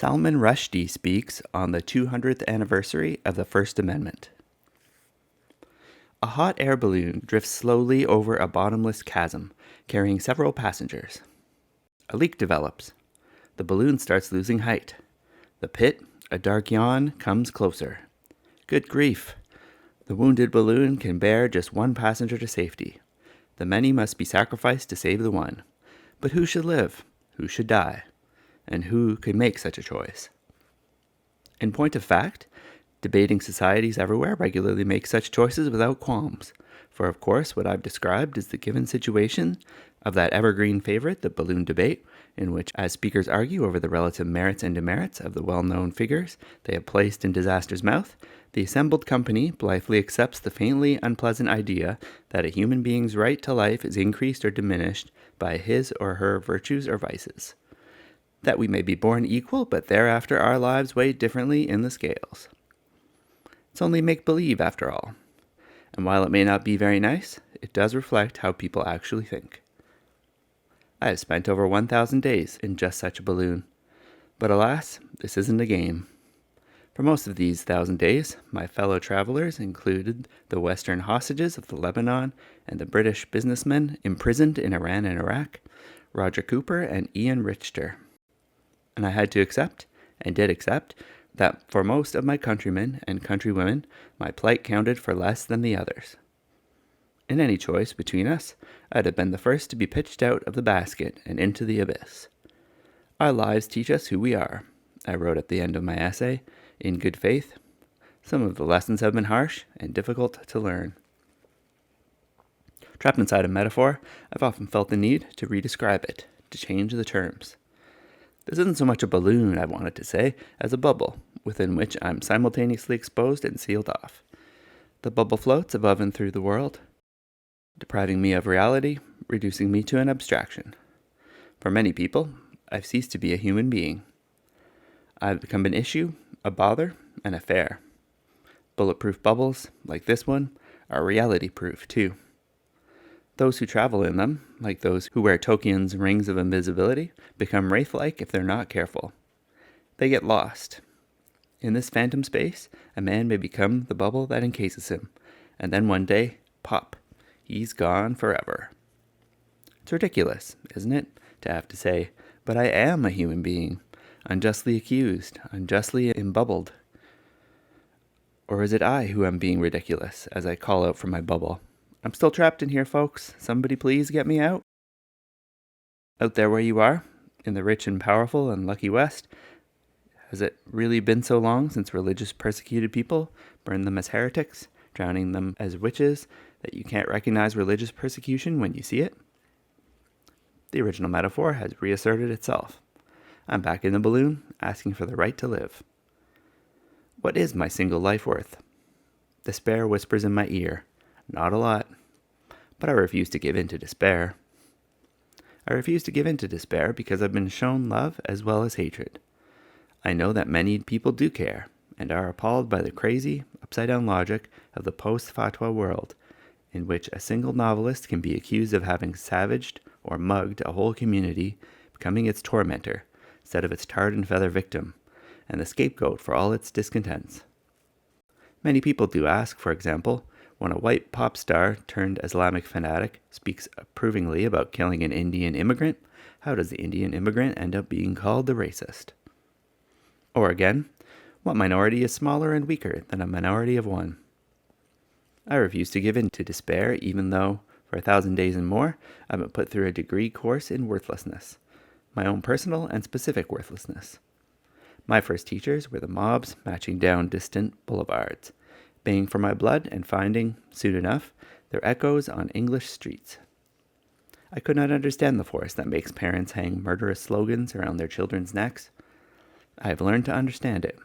Salmon Rushdie speaks on the 200th anniversary of the First Amendment. A hot air balloon drifts slowly over a bottomless chasm, carrying several passengers. A leak develops. The balloon starts losing height. The pit, a dark yawn, comes closer. Good grief! The wounded balloon can bear just one passenger to safety. The many must be sacrificed to save the one. But who should live? Who should die? And who could make such a choice? In point of fact, debating societies everywhere regularly make such choices without qualms. For of course, what I've described is the given situation of that evergreen favorite, the balloon debate, in which, as speakers argue over the relative merits and demerits of the well-known figures they have placed in disaster's mouth, the assembled company blithely accepts the faintly unpleasant idea that a human being's right to life is increased or diminished by his or her virtues or vices. That we may be born equal, but thereafter our lives weigh differently in the scales. It's only make-believe, after all. And while it may not be very nice, it does reflect how people actually think. I have spent over 1,000 days in just such a balloon. But alas, this isn't a game. For most of these 1,000 days, my fellow travelers included the Western hostages of the Lebanon and the British businessmen imprisoned in Iran and Iraq, Roger Cooper and Ian Richter. And I had to accept, and did accept, that for most of my countrymen and countrywomen, my plight counted for less than the others. In any choice between us, I'd have been the first to be pitched out of the basket and into the abyss. Our lives teach us who we are, I wrote at the end of my essay, in good faith. Some of the lessons have been harsh and difficult to learn. Trapped inside a metaphor, I've often felt the need to redescribe it, to change the terms. This isn't so much a balloon, I wanted to say, as a bubble, within which I'm simultaneously exposed and sealed off. The bubble floats above and through the world, depriving me of reality, reducing me to an abstraction. For many people, I've ceased to be a human being. I've become an issue, a bother, an affair. Bulletproof bubbles, like this one, are reality-proof too. Those who travel in them, like those who wear Tolkien's rings of invisibility, become wraith-like if they're not careful. They get lost. In this phantom space, a man may become the bubble that encases him, and then one day, pop, he's gone forever. It's ridiculous, isn't it, to have to say, but I am a human being, unjustly accused, unjustly embubbled. Or is it I who am being ridiculous as I call out from my bubble? I'm still trapped in here, folks. Somebody please get me out. Out there where you are, in the rich and powerful and lucky West, has it really been so long since religious persecuted people burned them as heretics, drowning them as witches, that you can't recognize religious persecution when you see it? The original metaphor has reasserted itself. I'm back in the balloon, asking for the right to live. What is my single life worth? Despair whispers in my ear. Not a lot. But I refuse to give in to despair. I refuse to give in to despair because I've been shown love as well as hatred. I know that many people do care, and are appalled by the crazy, upside-down logic of the post-fatwa world, in which a single novelist can be accused of having savaged or mugged a whole community, becoming its tormentor, instead of its tarred and feather victim, and the scapegoat for all its discontents. Many people do ask, for example, when a white pop star turned Islamic fanatic speaks approvingly about killing an Indian immigrant, how does the Indian immigrant end up being called the racist? Or again, what minority is smaller and weaker than a minority of one? I refuse to give in to despair, even though, for 1,000 days and more, I've been put through a degree course in worthlessness, my own personal and specific worthlessness. My first teachers were the mobs matching down distant boulevards, baying for my blood and finding, soon enough, their echoes on English streets. I could not understand the force that makes parents hang murderous slogans around their children's necks. I have learned to understand it.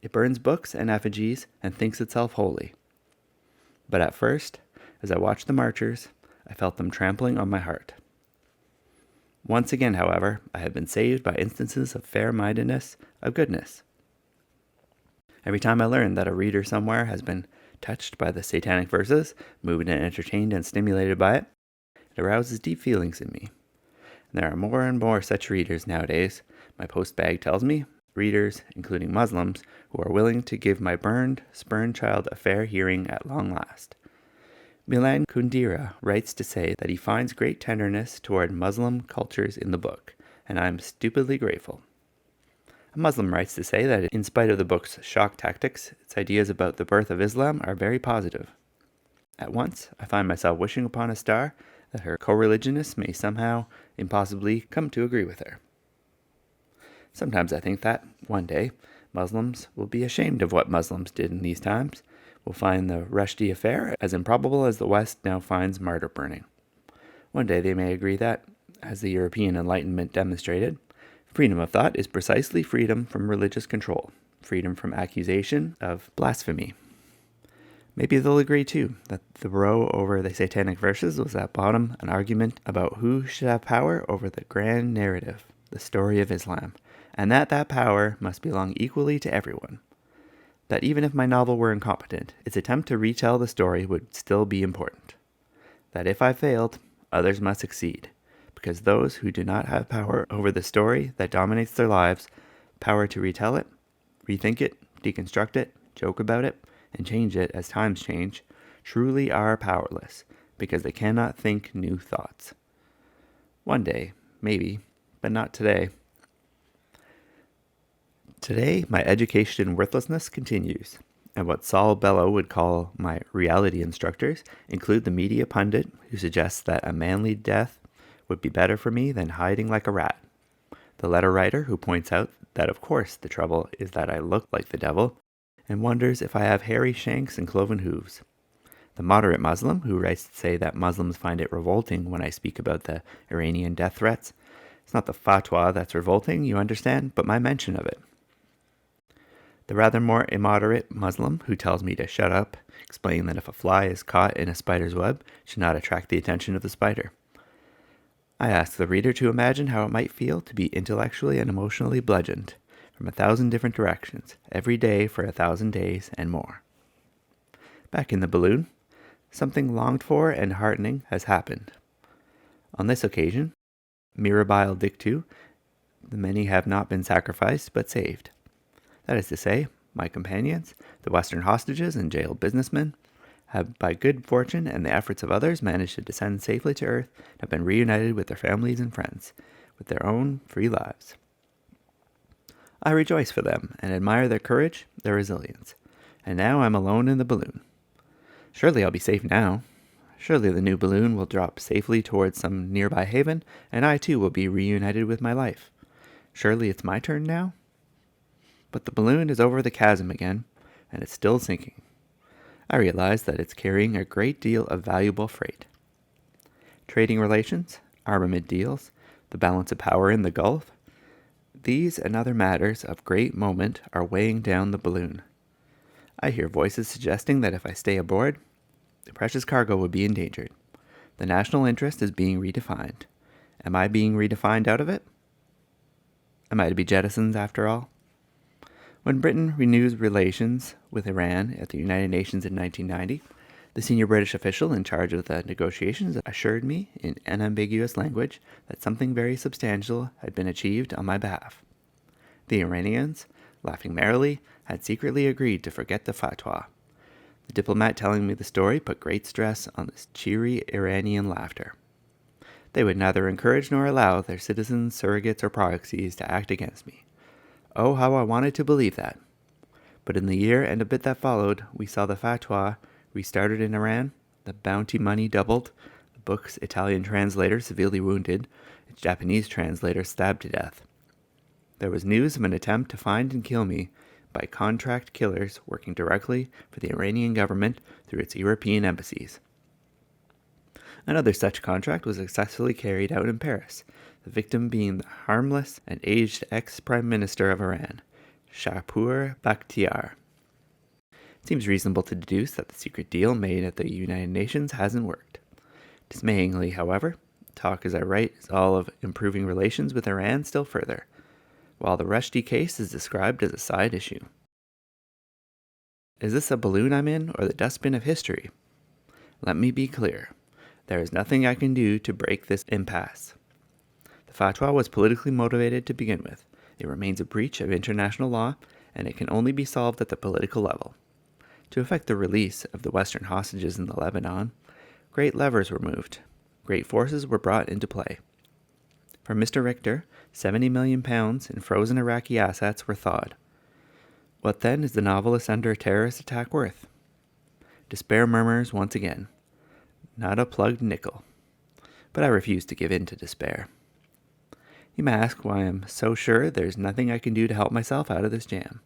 It burns books and effigies and thinks itself holy. But at first, as I watched the marchers, I felt them trampling on my heart. Once again, however, I have been saved by instances of fair-mindedness, of goodness. Every time I learn that a reader somewhere has been touched by the satanic verses, moved and entertained and stimulated by it, it arouses deep feelings in me. And there are more and more such readers nowadays, My post bag tells me readers, including Muslims, who are willing to give my spurned child a fair hearing at long last. Milan Kundera writes to say that he finds great tenderness toward Muslim cultures in the book, and I am stupidly grateful. A Muslim writes to say that in spite of the book's shock tactics, its ideas about the birth of Islam are very positive. At once, I find myself wishing upon a star that her co-religionists may somehow, impossibly, come to agree with her. Sometimes I think that, one day, Muslims will be ashamed of what Muslims did in these times, will find the Rushdie affair as improbable as the West now finds martyr burning. One day they may agree that, as the European Enlightenment demonstrated, freedom of thought is precisely freedom from religious control, freedom from accusation of blasphemy. Maybe they'll agree, too, that the row over the satanic verses was at bottom an argument about who should have power over the grand narrative, the story of Islam, and that power must belong equally to everyone. That even if my novel were incompetent, its attempt to retell the story would still be important. That if I failed, others must succeed, because those who do not have power over the story that dominates their lives, power to retell it, rethink it, deconstruct it, joke about it, and change it as times change, truly are powerless, because they cannot think new thoughts. One day, maybe, but not today. Today, my education in worthlessness continues, and what Saul Bellow would call my reality instructors include the media pundit who suggests that a manly death would be better for me than hiding like a rat, the letter writer who points out that of course the trouble is that I look like the devil, and wonders if I have hairy shanks and cloven hooves, the moderate Muslim who writes to say that Muslims find it revolting when I speak about the Iranian death threats. It's not the fatwa that's revolting, you understand, but my mention of it. The rather more immoderate Muslim who tells me to shut up, explaining that if a fly is caught in a spider's web, it should not attract the attention of the spider. I ask the reader to imagine how it might feel to be intellectually and emotionally bludgeoned from 1,000 different directions, every day for 1,000 days and more. Back in the balloon, something longed for and heartening has happened. On this occasion, mirabile dictu, the many have not been sacrificed but saved. That is to say, my companions, the Western hostages and jailed businessmen, have by good fortune and the efforts of others managed to descend safely to Earth and have been reunited with their families and friends, with their own free lives. I rejoice for them and admire their courage, their resilience. And now I'm alone in the balloon. Surely I'll be safe now. Surely the new balloon will drop safely towards some nearby haven, and I too will be reunited with my life. Surely it's my turn now? But the balloon is over the chasm again, and it's still sinking. I realize that it's carrying a great deal of valuable freight. Trading relations, armament deals, the balance of power in the Gulf, these and other matters of great moment are weighing down the balloon. I hear voices suggesting that if I stay aboard, the precious cargo would be endangered. The national interest is being redefined. Am I being redefined out of it? Am I to be jettisoned after all? When Britain renews relations with Iran at the United Nations in 1990, the senior British official in charge of the negotiations assured me in unambiguous language that something very substantial had been achieved on my behalf. The Iranians, laughing merrily, had secretly agreed to forget the fatwa. The diplomat telling me the story put great stress on this cheery Iranian laughter. They would neither encourage nor allow their citizens, surrogates, or proxies to act against me. Oh, how I wanted to believe that. But in the year and a bit that followed, we saw the fatwa restarted in Iran, the bounty money doubled, the book's Italian translator severely wounded, its Japanese translator stabbed to death. There was news of an attempt to find and kill me by contract killers working directly for the Iranian government through its European embassies. Another such contract was successfully carried out in Paris, the victim being the harmless and aged ex-Prime Minister of Iran, Shapur Bakhtiar. It seems reasonable to deduce that the secret deal made at the United Nations hasn't worked. Dismayingly, however, talk as I write is all of improving relations with Iran still further, while the Rushdie case is described as a side issue. Is this a balloon I'm in or the dustbin of history? Let me be clear. There is nothing I can do to break this impasse. The fatwa was politically motivated to begin with, It remains a breach of international law, and it can only be solved at the political level. To effect the release of the Western hostages in the Lebanon, great levers were moved. Great forces were brought into play. For Mr. Richter, £70 million in frozen Iraqi assets were thawed. What then is the novelist under a terrorist attack worth? Despair murmurs once again. Not a plugged nickel. But I refuse to give in to despair. You may ask why I'm so sure there's nothing I can do to help myself out of this jam.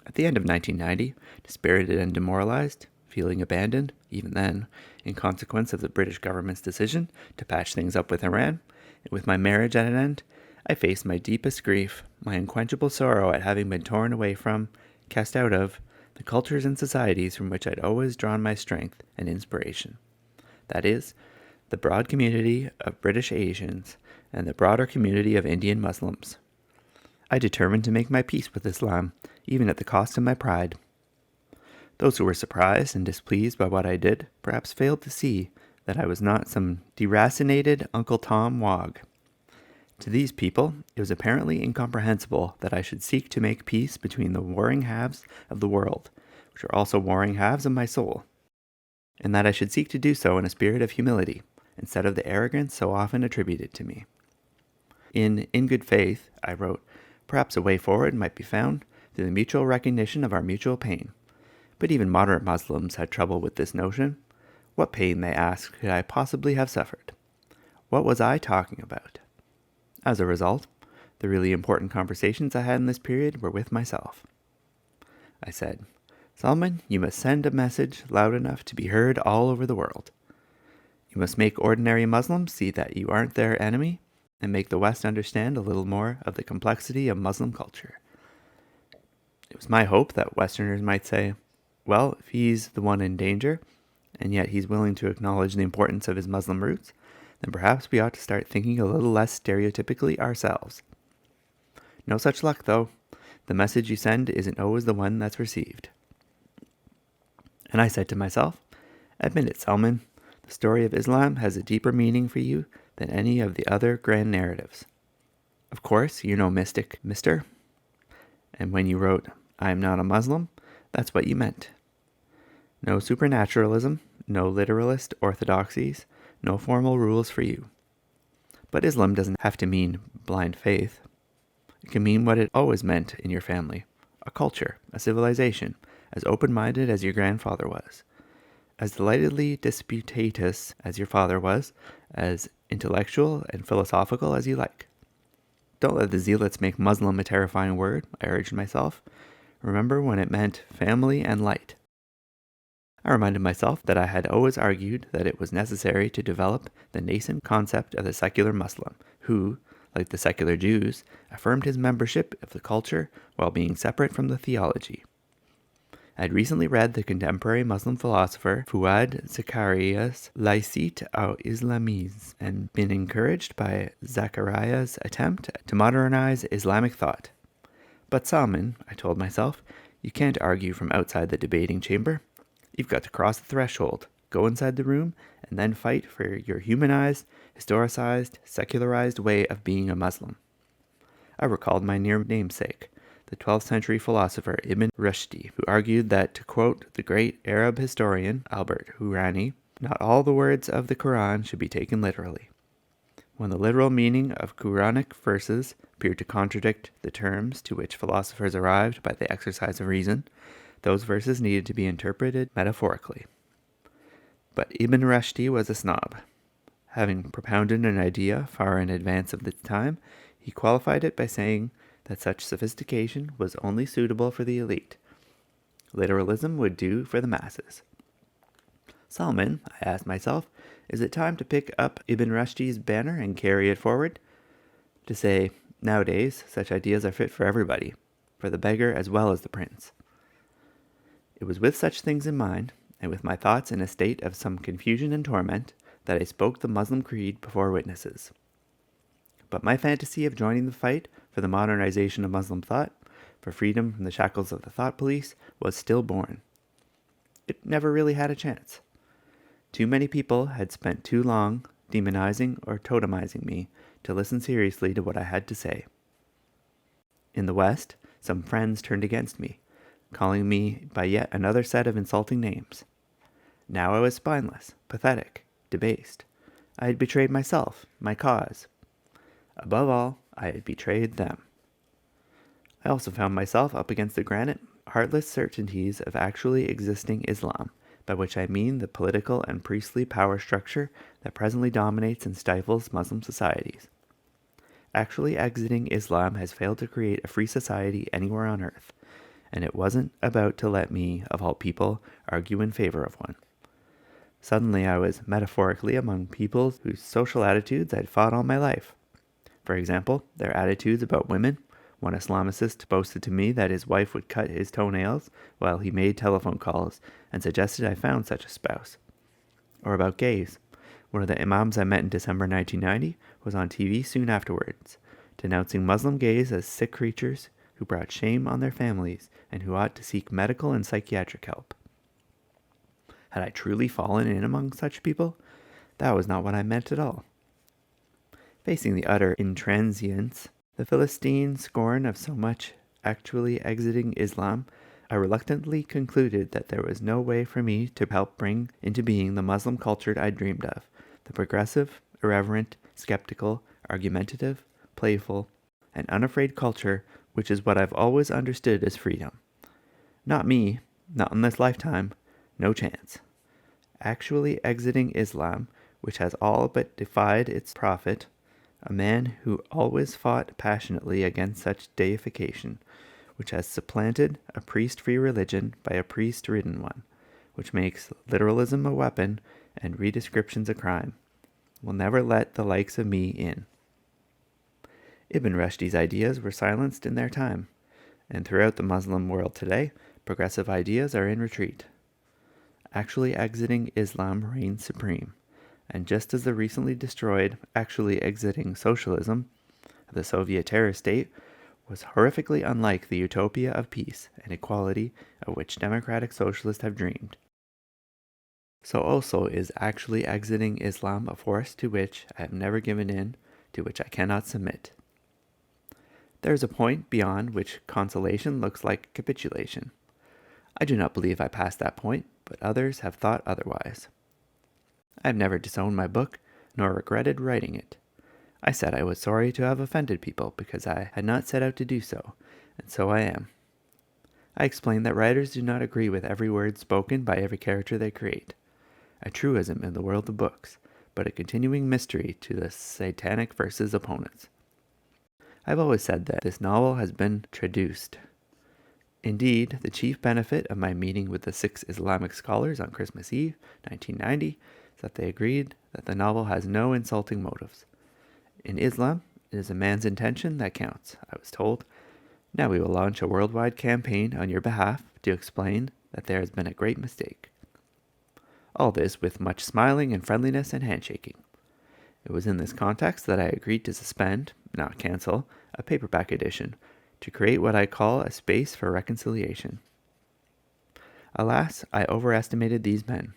At the end of 1990, dispirited and demoralized, feeling abandoned, even then, in consequence of the British government's decision to patch things up with Iran, and with my marriage at an end, I faced my deepest grief, my unquenchable sorrow at having been torn away from, cast out of, the cultures and societies from which I'd always drawn my strength and inspiration. That is, the broad community of British Asians and the broader community of Indian Muslims. I determined to make my peace with Islam, even at the cost of my pride. Those who were surprised and displeased by what I did perhaps failed to see that I was not some deracinated Uncle Tom wog. To these people, it was apparently incomprehensible that I should seek to make peace between the warring halves of the world, which are also warring halves of my soul, and that I should seek to do so in a spirit of humility, instead of the arrogance so often attributed to me. In Good Faith, I wrote, perhaps a way forward might be found through the mutual recognition of our mutual pain. But even moderate Muslims had trouble with this notion. What pain, they asked, could I possibly have suffered? What was I talking about? As a result, the really important conversations I had in this period were with myself. I said, Salmon, you must send a message loud enough to be heard all over the world. You must make ordinary Muslims see that you aren't their enemy, and make the West understand a little more of the complexity of Muslim culture. It was my hope that Westerners might say, well, if he's the one in danger, and yet he's willing to acknowledge the importance of his Muslim roots, then perhaps we ought to start thinking a little less stereotypically ourselves. No such luck, though. The message you send isn't always the one that's received. And I said to myself, admit it, Salmon, the story of Islam has a deeper meaning for you than any of the other grand narratives. Of course, you're no mystic, mister. And when you wrote, I am not a Muslim, that's what you meant. No supernaturalism, no literalist orthodoxies, no formal rules for you. But Islam doesn't have to mean blind faith. It can mean what it always meant in your family, a culture, a civilization, as open-minded as your grandfather was, as delightedly disputatious as your father was, as intellectual and philosophical as you like. Don't let the zealots make Muslim a terrifying word, I urged myself. Remember when it meant family and light. I reminded myself that I had always argued that it was necessary to develop the nascent concept of the secular Muslim, who, like the secular Jews, affirmed his membership of the culture while being separate from the theology. I had recently read the contemporary Muslim philosopher Fuad Zakaria's Laïcité au Islamisme and been encouraged by Zakaria's attempt to modernize Islamic thought. But Salmon, I told myself, you can't argue from outside the debating chamber. You've got to cross the threshold, go inside the room, and then fight for your humanized, historicized, secularized way of being a Muslim. I recalled my near namesake, the 12th century philosopher Ibn Rushdie, who argued that, to quote the great Arab historian Albert Hourani, not all the words of the Quran should be taken literally. When the literal meaning of Quranic verses appeared to contradict the terms to which philosophers arrived by the exercise of reason, those verses needed to be interpreted metaphorically. But Ibn Rushdie was a snob. Having propounded an idea far in advance of its time, he qualified it by saying that such sophistication was only suitable for the elite. Literalism would do for the masses. Salmon, I asked myself, is it time to pick up Ibn Rushdie's banner and carry it forward? To say, nowadays, such ideas are fit for everybody, for the beggar as well as the prince. It was with such things in mind, and with my thoughts in a state of some confusion and torment, that I spoke the Muslim creed before witnesses. But my fantasy of joining the fight for the modernization of Muslim thought, for freedom from the shackles of the thought police, was stillborn. It never really had a chance. Too many people had spent too long demonizing or totemizing me to listen seriously to what I had to say. In the West, some friends turned against me, calling me by yet another set of insulting names. Now I was spineless, pathetic, debased. I had betrayed myself, my cause. Above all, I had betrayed them. I also found myself up against the granite, heartless certainties of actually existing Islam, by which I mean the political and priestly power structure that presently dominates and stifles Muslim societies. Actually exiting Islam has failed to create a free society anywhere on earth, and it wasn't about to let me, of all people, argue in favor of one. Suddenly I was metaphorically among people whose social attitudes I'd fought all my life. For example, their attitudes about women. One Islamicist boasted to me that his wife would cut his toenails while he made telephone calls and suggested I found such a spouse. Or about gays. One of the imams I met in December 1990 was on TV soon afterwards, denouncing Muslim gays as sick creatures who brought shame on their families and who ought to seek medical and psychiatric help. Had I truly fallen in among such people? That was not what I meant at all. Facing the utter intransience, the Philistine scorn of so much actually exiting Islam, I reluctantly concluded that there was no way for me to help bring into being the Muslim culture I dreamed of, the progressive, irreverent, skeptical, argumentative, playful, and unafraid culture which is what I've always understood as freedom. Not me, not in this lifetime, no chance. Actually exiting Islam, which has all but defied its prophet, a man who always fought passionately against such deification, which has supplanted a priest-free religion by a priest-ridden one, which makes literalism a weapon and redescriptions a crime, will never let the likes of me in. Ibn Rushdie's ideas were silenced in their time, and throughout the Muslim world today, progressive ideas are in retreat. Actually exiting Islam reigns supreme, and just as the recently destroyed actually exiting socialism, the Soviet terror state, was horrifically unlike the utopia of peace and equality of which democratic socialists have dreamed, so also is actually exiting Islam a force to which I have never given in, to which I cannot submit. There is a point beyond which consolation looks like capitulation. I do not believe I passed that point, but others have thought otherwise. I have never disowned my book, nor regretted writing it. I said I was sorry to have offended people because I had not set out to do so, and so I am. I explained that writers do not agree with every word spoken by every character they create, a truism in the world of books, but a continuing mystery to the Satanic Verses opponents. I have always said that this novel has been traduced. Indeed, the chief benefit of my meeting with the 6 Islamic scholars on Christmas Eve, 1990, is that they agreed that the novel has no insulting motives. In Islam, it is a man's intention that counts, I was told. Now we will launch a worldwide campaign on your behalf to explain that there has been a great mistake. All this with much smiling and friendliness and handshaking. It was in this context that I agreed to suspend, not cancel, a paperback edition, to create what I call a space for reconciliation. Alas, I overestimated these men.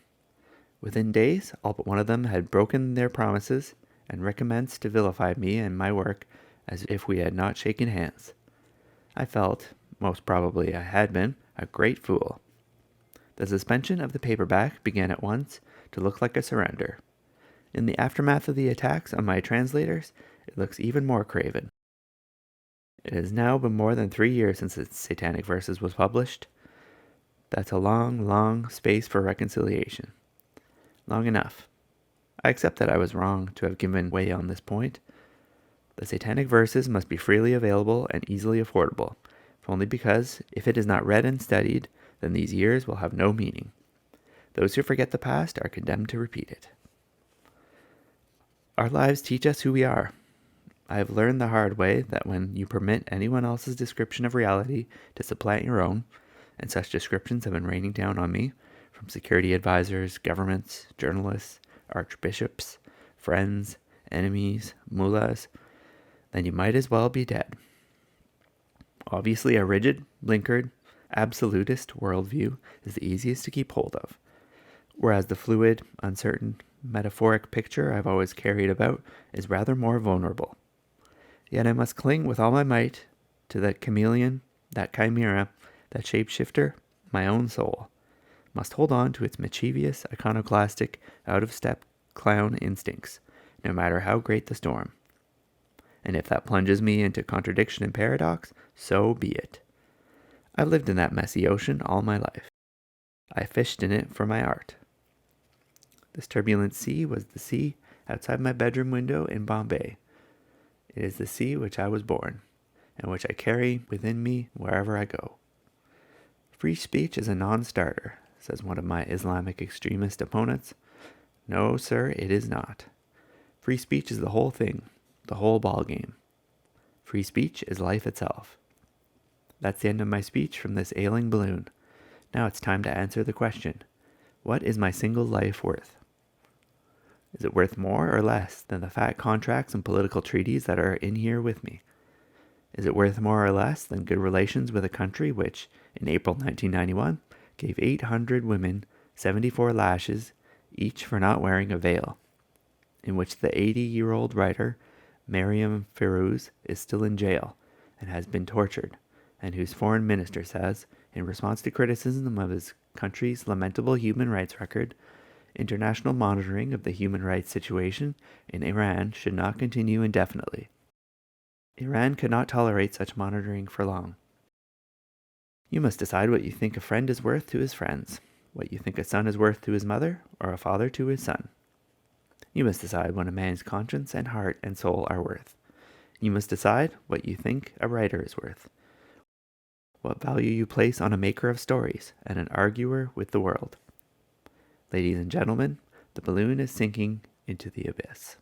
Within days, all but one of them had broken their promises and recommenced to vilify me and my work as if we had not shaken hands. I felt, most probably I had been, a great fool. The suspension of the paperback began at once to look like a surrender. In the aftermath of the attacks on my translators, it looks even more craven. It has now been more than 3 years since its Satanic Verses was published. That's a long, long space for reconciliation. Long enough. I accept that I was wrong to have given way on this point. The Satanic Verses must be freely available and easily affordable, if only because, if it is not read and studied, then these years will have no meaning. Those who forget the past are condemned to repeat it. Our lives teach us who we are. I have learned the hard way that when you permit anyone else's description of reality to supplant your own, and such descriptions have been raining down on me, from security advisors, governments, journalists, archbishops, friends, enemies, mullahs, then you might as well be dead. Obviously, a rigid, blinkered, absolutist worldview is the easiest to keep hold of, whereas the fluid, uncertain, metaphoric picture I've always carried about is rather more vulnerable. Yet I must cling with all my might to that chameleon, that chimera, that shapeshifter, my own soul, must hold on to its mischievous, iconoclastic, out-of-step clown instincts, no matter how great the storm. And if that plunges me into contradiction and paradox, so be it. I've lived in that messy ocean all my life. I fished in it for my art. This turbulent sea was the sea outside my bedroom window in Bombay. It is the sea which I was born, and which I carry within me wherever I go. Free speech is a non-starter, says one of my Islamic extremist opponents. No, sir, it is not. Free speech is the whole thing, the whole ballgame. Free speech is life itself. That's the end of my speech from this ailing balloon. Now it's time to answer the question, what is my single life worth? Is it worth more or less than the fat contracts and political treaties that are in here with me? Is it worth more or less than good relations with a country which, in April 1991, gave 800 women 74 lashes each for not wearing a veil, in which the 80-year-old writer Mariam Firouz is still in jail and has been tortured, and whose foreign minister says, in response to criticism of his country's lamentable human rights record, international monitoring of the human rights situation in Iran should not continue indefinitely. Iran could not tolerate such monitoring for long. You must decide what you think a friend is worth to his friends, what you think a son is worth to his mother, or a father to his son. You must decide what a man's conscience and heart and soul are worth. You must decide what you think a writer is worth, what value you place on a maker of stories and an arguer with the world. Ladies and gentlemen, the balloon is sinking into the abyss.